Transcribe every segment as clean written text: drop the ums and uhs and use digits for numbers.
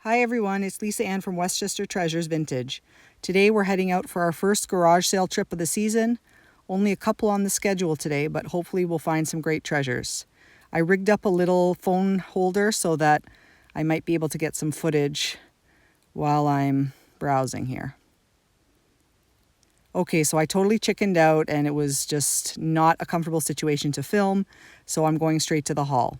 Hi everyone, it's Lisa Ann from Westchester Treasures Vintage. Today we're heading out for our first garage sale trip of the season. Only a couple on the schedule today, but hopefully we'll find some great treasures. I rigged up a little phone holder so that I might be able to get some footage while I'm browsing here. Okay, so I totally chickened out and it was just not a comfortable situation to film, so I'm going straight to the haul.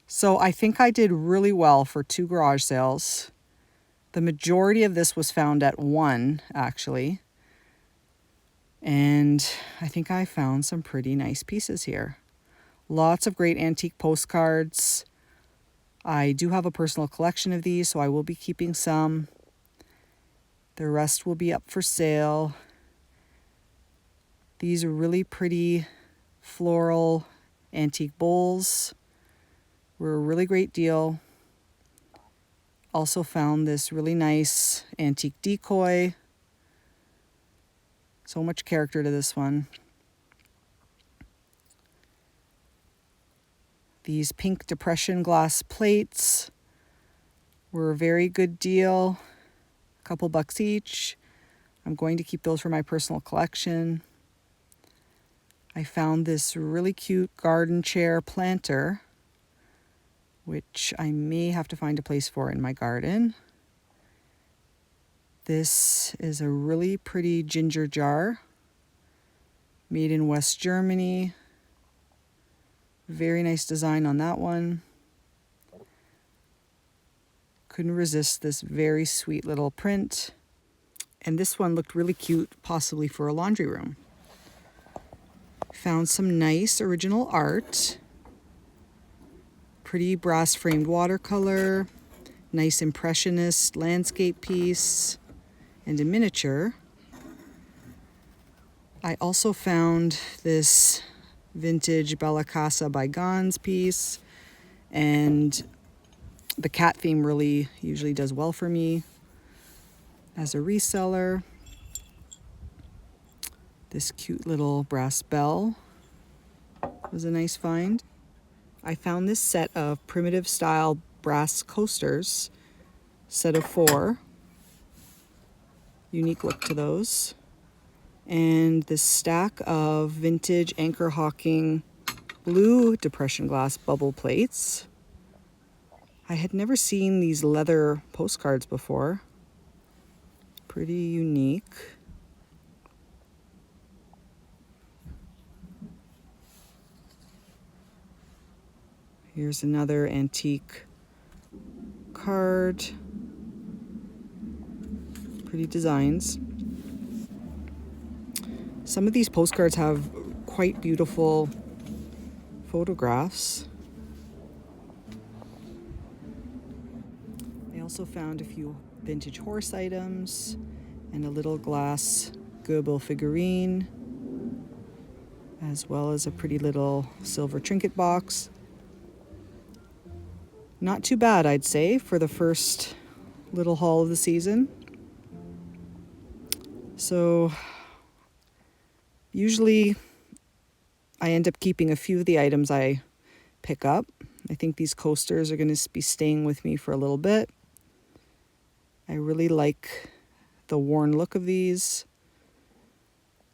So I think I did really well for 2 garage sales. The majority of this was found at 1, actually. And I think I found some pretty nice pieces here. Lots of great antique postcards. I do have a personal collection of these, so I will be keeping some. The rest will be up for sale. These are really pretty floral antique bowls. Were a really great deal. Also found this really nice antique decoy. So much character to this one. These pink depression glass plates were a very good deal. A couple bucks each. I'm going to keep those for my personal collection. I found this really cute garden chair planter, which I may have to find a place for in my garden. This is a really pretty ginger jar, made in West Germany. Very nice design on that one. Couldn't resist this very sweet little print. And this one looked really cute, possibly for a laundry room. Found some nice original art. Pretty brass framed watercolor, nice impressionist landscape piece, and a miniature. I also found this vintage Bella Casa by Gans piece, and the cat theme really usually does well for me as a reseller. This cute little brass bell was a nice find. I found this set of primitive style brass coasters, set of 4. Unique look to those. And this stack of vintage Anchor Hawking blue depression glass bubble plates. I had never seen these leather postcards before. Pretty unique. Here's another antique card. Pretty designs. Some of these postcards have quite beautiful photographs. I also found a few vintage horse items and a little glass Goebel figurine, as well as a pretty little silver trinket box. Not too bad, I'd say, for the first little haul of the season. So usually I end up keeping a few of the items I pick up. I think these coasters are going to be staying with me for a little bit. I really like the worn look of these.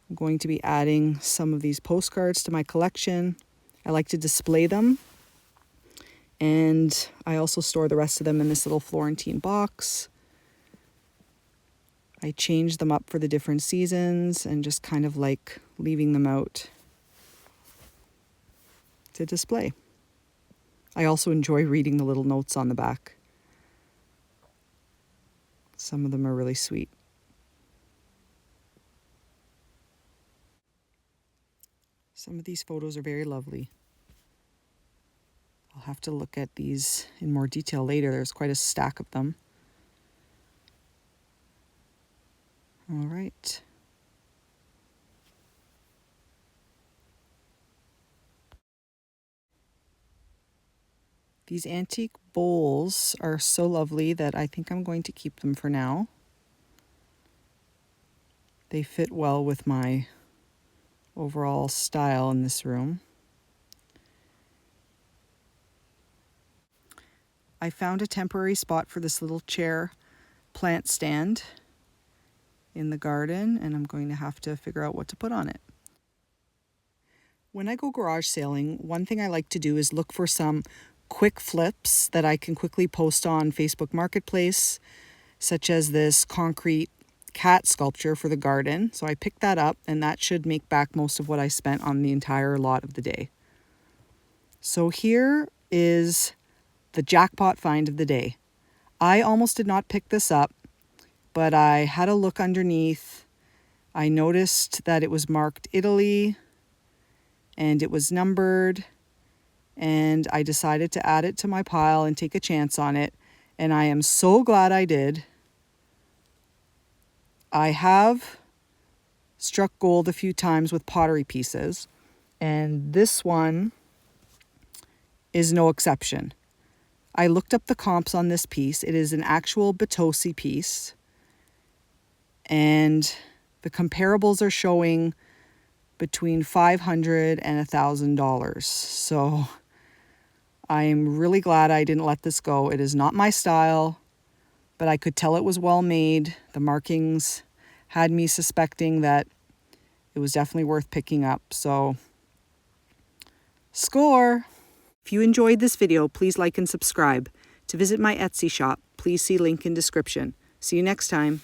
I'm going to be adding some of these postcards to my collection. I like to display them. And I also store the rest of them in this little Florentine box. I change them up for the different seasons and just kind of like leaving them out to display. I also enjoy reading the little notes on the back. Some of them are really sweet. Some of these photos are very lovely. I'll have to look at these in more detail later. There's quite a stack of them. All right. These antique bowls are so lovely that I think I'm going to keep them for now. They fit well with my overall style in this room. I found a temporary spot for this little chair plant stand in the garden, and I'm going to have to figure out what to put on it. When I go garage sailing, one thing I like to do is look for some quick flips that I can quickly post on Facebook Marketplace, such as this concrete cat sculpture for the garden. So I picked that up, and that should make back most of what I spent on the entire lot of the day. So here is the jackpot find of the day. I almost did not pick this up, but I had a look underneath. I noticed that it was marked Italy and it was numbered, and I decided to add it to my pile and take a chance on it, and I am so glad I did. I have struck gold a few times with pottery pieces, and this one is no exception. I looked up the comps on this piece. It is an actual Batosi piece, and the comparables are showing between $500 and $1,000. So I'm really glad I didn't let this go. It is not my style, but I could tell it was well made. The markings had me suspecting that it was definitely worth picking up. So, score! If you enjoyed this video, please like and subscribe. To visit my Etsy shop, please see link in description. See you next time.